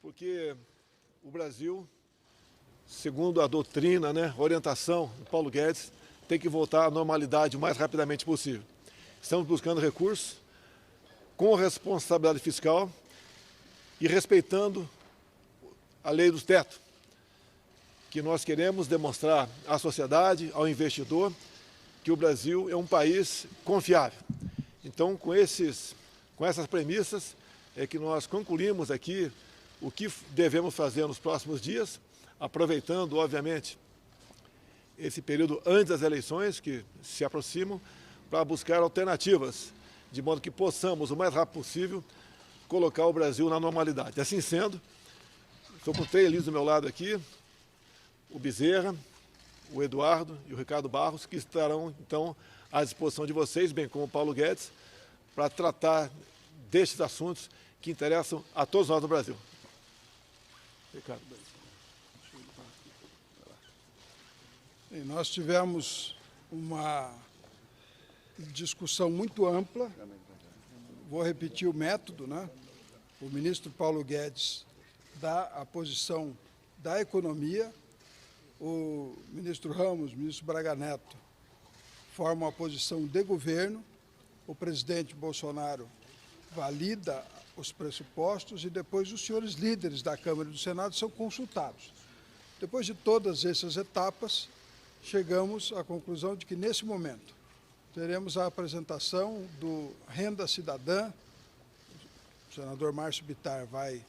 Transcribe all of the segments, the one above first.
porque o Brasil, segundo a doutrina, a orientação do Paulo Guedes, tem que voltar à normalidade o mais rapidamente possível. Estamos buscando recursos com responsabilidade fiscal e respeitando a lei do teto, que nós queremos demonstrar à sociedade, ao investidor, que o Brasil é um país confiável. Então, com essas premissas, é que nós concluímos aqui o que devemos fazer nos próximos dias, aproveitando, obviamente, esse período antes das eleições, que se aproximam, para buscar alternativas, de modo que possamos, o mais rápido possível, colocar o Brasil na normalidade. Assim sendo, estou com 3 líderes do meu lado aqui, o Bezerra, o Eduardo e o Ricardo Barros, que estarão, então, à disposição de vocês, bem como o Paulo Guedes, para tratar destes assuntos que interessam a todos nós no Brasil. Ricardo. Bem, nós tivemos uma discussão muito ampla. Vou repetir o método, O ministro Paulo Guedes dá a posição da economia, o ministro Ramos, o ministro Braga Neto, formam a posição de governo, o presidente Bolsonaro valida os pressupostos e depois os senhores líderes da Câmara e do Senado são consultados. Depois de todas essas etapas, chegamos à conclusão de que, nesse momento, teremos a apresentação do Renda Cidadã. O senador Márcio Bittar vai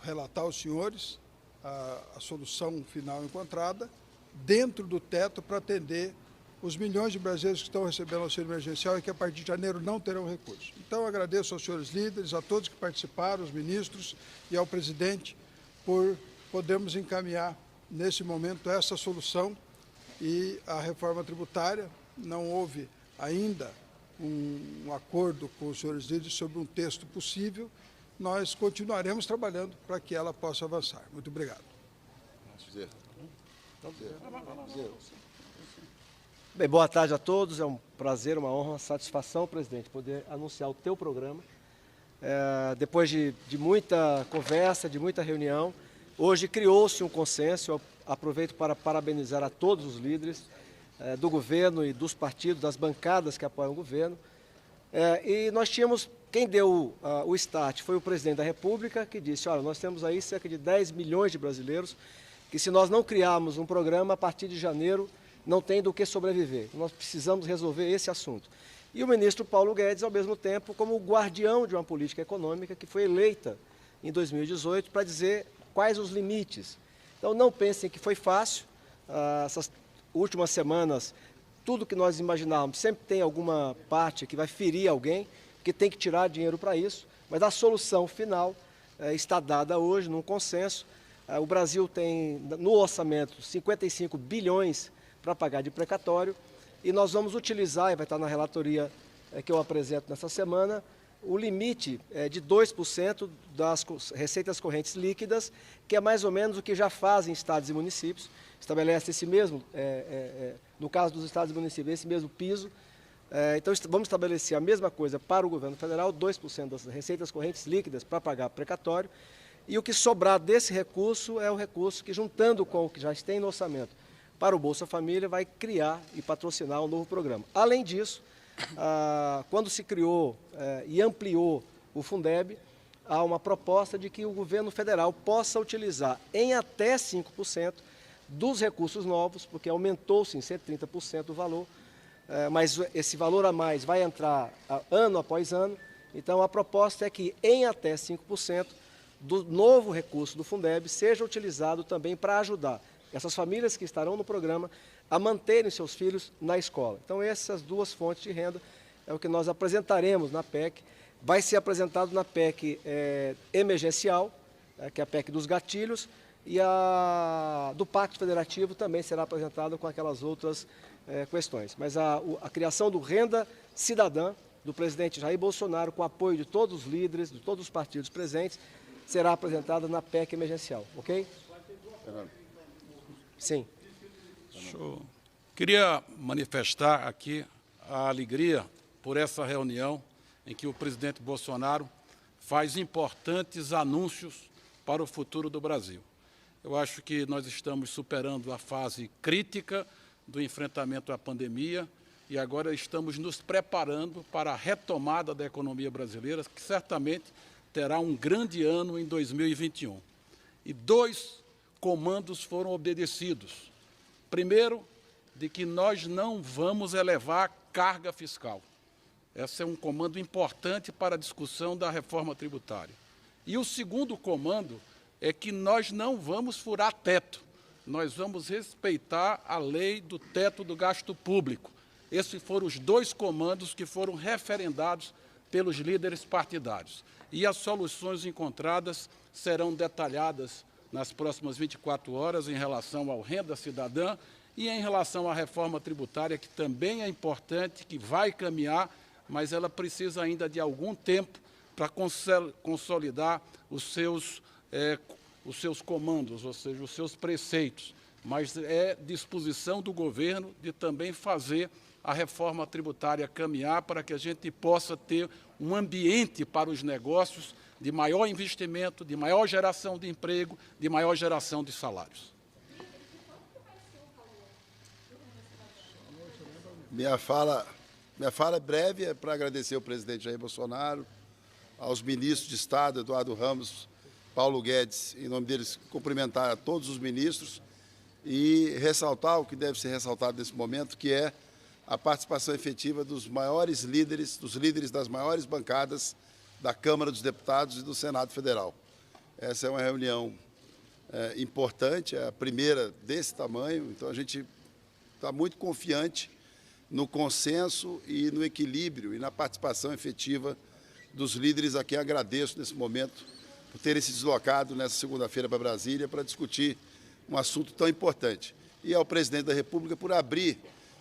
relatar aos senhores a solução final encontrada dentro do teto para atender os milhões de brasileiros que estão recebendo auxílio emergencial e que a partir de janeiro não terão recursos. Então, agradeço aos senhores líderes, a todos que participaram, os ministros e ao presidente, por podermos encaminhar, nesse momento, essa solução e a reforma tributária. Não houve ainda um acordo com os senhores líderes sobre um texto possível. Nós continuaremos trabalhando para que ela possa avançar. Muito obrigado. Bem, boa tarde a todos. É um prazer, uma honra, uma satisfação, presidente, poder anunciar o teu programa. Depois de muita conversa, de muita reunião, hoje criou-se um consenso. Eu aproveito para parabenizar a todos os líderes do governo e dos partidos, das bancadas que apoiam o governo. E nós tínhamos, quem deu o start foi o presidente da República, que disse, olha, nós temos aí cerca de 10 milhões de brasileiros, que se nós não criarmos um programa, a partir de janeiro, não tem do que sobreviver. Nós precisamos resolver esse assunto. E o ministro Paulo Guedes, ao mesmo tempo, como o guardião de uma política econômica que foi eleita em 2018 para dizer quais os limites. Então, não pensem que foi fácil. Essas últimas semanas, tudo que nós imaginávamos, sempre tem alguma parte que vai ferir alguém, que tem que tirar dinheiro para isso, mas a solução final está dada hoje, num consenso. O Brasil tem, no orçamento, 55 bilhões para pagar de precatório, e nós vamos utilizar, e vai estar na relatoria que eu apresento nessa semana, o limite de 2% das receitas correntes líquidas, que é mais ou menos o que já fazem estados e municípios, estabelece esse mesmo, no caso dos estados e municípios, esse mesmo piso. Então, vamos estabelecer a mesma coisa para o governo federal, 2% das receitas correntes líquidas para pagar precatório, e o que sobrar desse recurso é o recurso que, juntando com o que já tem no orçamento para o Bolsa Família, vai criar e patrocinar um novo programa. Além disso, quando se criou e ampliou o Fundeb, há uma proposta de que o governo federal possa utilizar em até 5% dos recursos novos, porque aumentou-se em 130% o valor, mas esse valor a mais vai entrar ano após ano. Então, a proposta é que em até 5% do novo recurso do Fundeb seja utilizado também para ajudar essas famílias que estarão no programa a manterem seus filhos na escola. Então, essas duas fontes de renda é o que nós apresentaremos na PEC. Vai ser apresentado na PEC emergencial, que é a PEC dos gatilhos, e a do Pacto Federativo também será apresentada com aquelas outras questões. Mas a criação do Renda Cidadã, do presidente Jair Bolsonaro, com apoio de todos os líderes, de todos os partidos presentes, será apresentada na PEC emergencial, ok? Sim. Queria manifestar aqui a alegria por essa reunião em que o presidente Bolsonaro faz importantes anúncios para o futuro do Brasil. Eu acho que nós estamos superando a fase crítica do enfrentamento à pandemia e agora estamos nos preparando para a retomada da economia brasileira, que certamente terá um grande ano em 2021. E 2 comandos foram obedecidos. Primeiro, de que nós não vamos elevar a carga fiscal. Esse é um comando importante para a discussão da reforma tributária. E o segundo comando é que nós não vamos furar teto. Nós vamos respeitar a lei do teto do gasto público. Esses foram os 2 comandos que foram referendados pelos líderes partidários. E as soluções encontradas serão detalhadas nas próximas 24 horas em relação ao Renda Cidadã e em relação à reforma tributária, que também é importante, que vai caminhar, mas ela precisa ainda de algum tempo para consolidar os seus comandos, ou seja, os seus preceitos. Mas é disposição do governo de também fazer a reforma tributária caminhar para que a gente possa ter um ambiente para os negócios de maior investimento, de maior geração de emprego, de maior geração de salários. Minha fala é breve, é para agradecer ao presidente Jair Bolsonaro, aos ministros de Estado, Eduardo Ramos, Paulo Guedes, em nome deles, cumprimentar a todos os ministros e ressaltar o que deve ser ressaltado nesse momento, que é a participação efetiva dos maiores líderes, dos líderes das maiores bancadas da Câmara dos Deputados e do Senado Federal. Essa é uma reunião importante, é a primeira desse tamanho, então a gente está muito confiante no consenso e no equilíbrio e na participação efetiva dos líderes a quem agradeço nesse momento por terem se deslocado nessa segunda-feira para Brasília para discutir um assunto tão importante. E ao presidente da República por abrir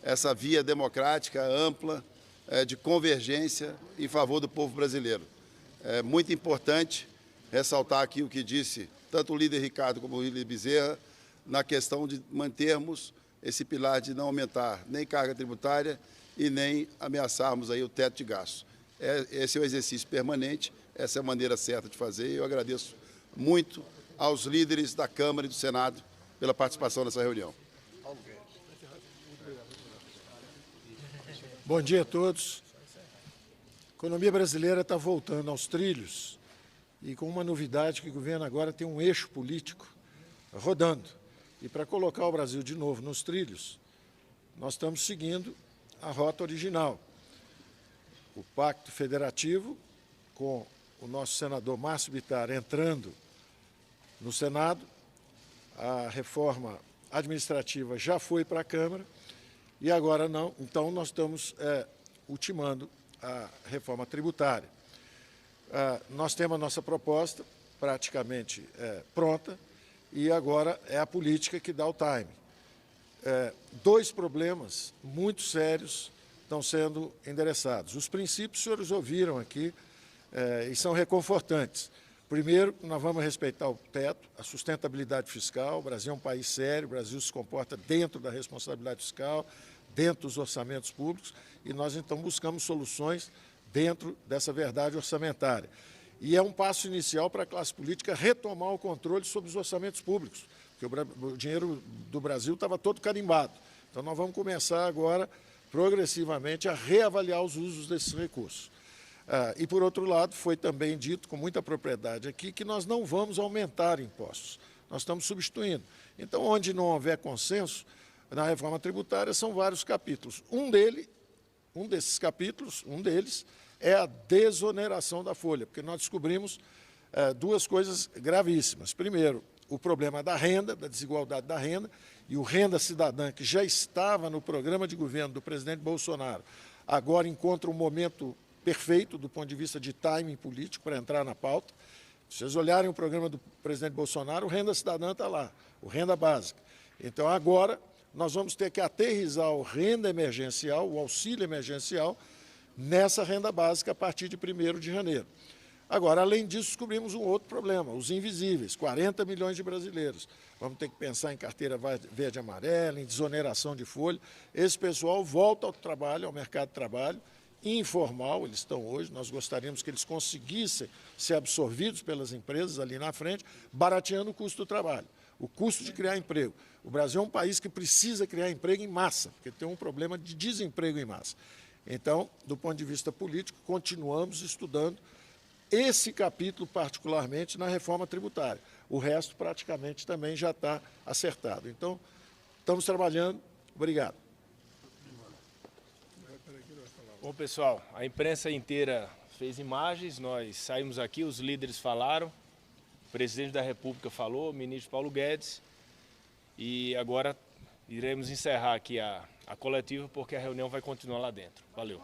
essa via democrática ampla de convergência em favor do povo brasileiro. É muito importante ressaltar aqui o que disse tanto o líder Ricardo como o líder Bezerra na questão de mantermos esse pilar de não aumentar nem carga tributária e nem ameaçarmos aí o teto de gastos. Esse é o exercício permanente, essa é a maneira certa de fazer e eu agradeço muito aos líderes da Câmara e do Senado pela participação nessa reunião. Bom dia a todos. A economia brasileira está voltando aos trilhos e com uma novidade que o governo agora tem um eixo político rodando. E para colocar o Brasil de novo nos trilhos, nós estamos seguindo a rota original. O Pacto Federativo, com o nosso senador Márcio Bittar entrando no Senado, a reforma administrativa já foi para a Câmara e agora não. Então, nós estamos ultimando a reforma tributária. Nós temos a nossa proposta praticamente pronta e agora é a política que dá o time. 2 problemas muito sérios estão sendo endereçados. Os princípios, os senhores ouviram aqui e são reconfortantes. Primeiro, nós vamos respeitar o teto, a sustentabilidade fiscal. O Brasil é um país sério, o Brasil se comporta dentro da responsabilidade fiscal, dentro dos orçamentos públicos, e nós, então, buscamos soluções dentro dessa verdade orçamentária. E é um passo inicial para a classe política retomar o controle sobre os orçamentos públicos, porque o dinheiro do Brasil estava todo carimbado. Então, nós vamos começar agora, progressivamente, a reavaliar os usos desses recursos. E, por outro lado, foi também dito com muita propriedade aqui que nós não vamos aumentar impostos, nós estamos substituindo. Então, onde não houver consenso na reforma tributária, são vários capítulos. Um desses capítulos, um deles, é a desoneração da folha, porque nós descobrimos 2 coisas gravíssimas. Primeiro, o problema da renda, da desigualdade da renda, e o Renda Cidadã, que já estava no programa de governo do presidente Bolsonaro, agora encontra um momento perfeito do ponto de vista de timing político para entrar na pauta. Se vocês olharem o programa do presidente Bolsonaro, o Renda Cidadã está lá, o Renda Básica. Então, agora, nós vamos ter que aterrissar o renda emergencial, o auxílio emergencial, nessa renda básica a partir de 1º de janeiro. Agora, além disso, descobrimos um outro problema, os invisíveis, 40 milhões de brasileiros. Vamos ter que pensar em carteira verde e amarela, em desoneração de folha. Esse pessoal volta ao trabalho, ao mercado de trabalho, informal, eles estão hoje, nós gostaríamos que eles conseguissem ser absorvidos pelas empresas ali na frente, barateando o custo do trabalho, o custo de criar emprego. O Brasil é um país que precisa criar emprego em massa, porque tem um problema de desemprego em massa. Então, do ponto de vista político, continuamos estudando esse capítulo particularmente na reforma tributária. O resto praticamente também já está acertado. Então, estamos trabalhando. Obrigado. Bom, pessoal, a imprensa inteira fez imagens, nós saímos aqui, os líderes falaram, o presidente da República falou, o ministro Paulo Guedes, e agora iremos encerrar aqui a coletiva porque a reunião vai continuar lá dentro. Valeu.